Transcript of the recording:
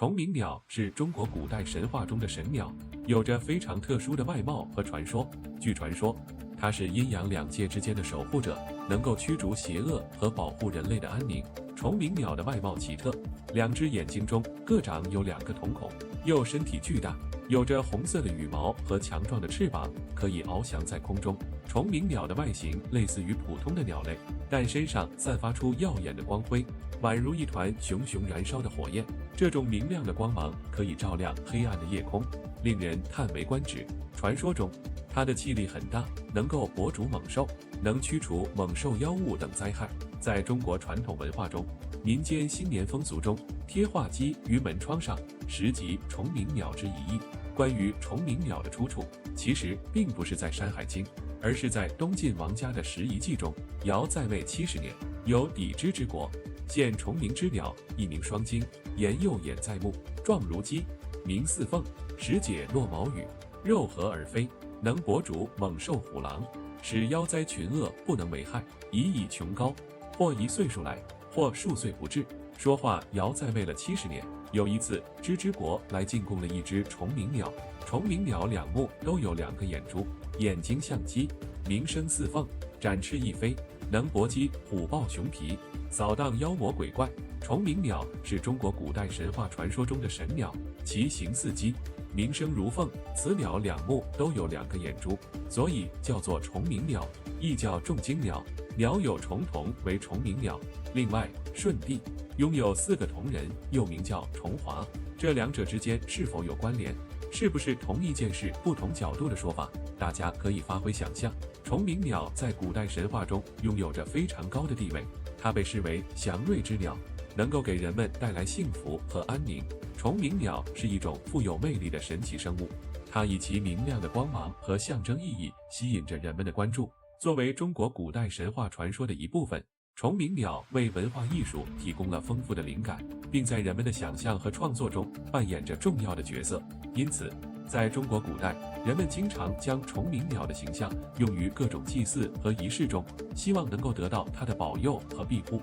虫鸣鸟是中国古代神话中的神鸟，有着非常特殊的外貌和传说。据传说，它是阴阳两界之间的守护者，能够驱逐邪恶和保护人类的安宁。虫鸣鸟的外貌奇特，两只眼睛中各长有2个瞳孔，又身体巨大，有着红色的羽毛和强壮的翅膀，可以翱翔在空中。虫鸣鸟的外形类似于普通的鸟类，但身上散发出耀眼的光辉，宛如一团熊熊燃烧的火焰。这种明亮的光芒可以照亮黑暗的夜空，令人叹为观止。传说中，它的气力很大，能够搏逐猛兽，能驱除猛兽、妖物等灾害。在中国传统文化中，民间新年风俗中，贴画鸡于门窗上，实即虫鸣鸟之一义。关于虫鸣鸟的出处，其实并不是在《山海经》，而是在东晋王家的《拾遗记》中。尧在位70年，有抵之之国，见虫鸣之鸟，一鸣双睛，言右眼在目，状如鸡，鸣似凤，时解落毛羽，肉合而飞，能搏逐猛兽虎狼，使妖灾群恶不能为害，以穷高，或一岁数来，或数岁不至。说话尧在位了70年，有一次芝之国来进贡了一只虫鸣鸟，虫鸣鸟2目都有2个眼珠，眼睛像鸡，鸣声似凤，展翅翼飞，能搏击虎豹熊皮，扫荡妖魔鬼怪。虫鸣鸟是中国古代神话传说中的神鸟，其形似鸡，鸣声如凤。此鸟2目都有2个眼珠，所以叫做虫鸣鸟，亦叫重睛鸟。鸟有虫瞳为虫鸣鸟。另外，舜帝拥有4个瞳人，又名叫虫华。这2者之间是否有关联？是不是同一件事不同角度的说法？大家可以发挥想象。虫鸣鸟在古代神话中拥有着非常高的地位，它被视为祥瑞之鸟，能够给人们带来幸福和安宁。虫鸣鸟是一种富有魅力的神奇生物，它以其明亮的光芒和象征意义吸引着人们的关注。作为中国古代神话传说的一部分，虫鸣鸟为文化艺术提供了丰富的灵感，并在人们的想象和创作中扮演着重要的角色。因此，在中国古代，人们经常将虫鸣鸟的形象用于各种祭祀和仪式中，希望能够得到它的保佑和庇护。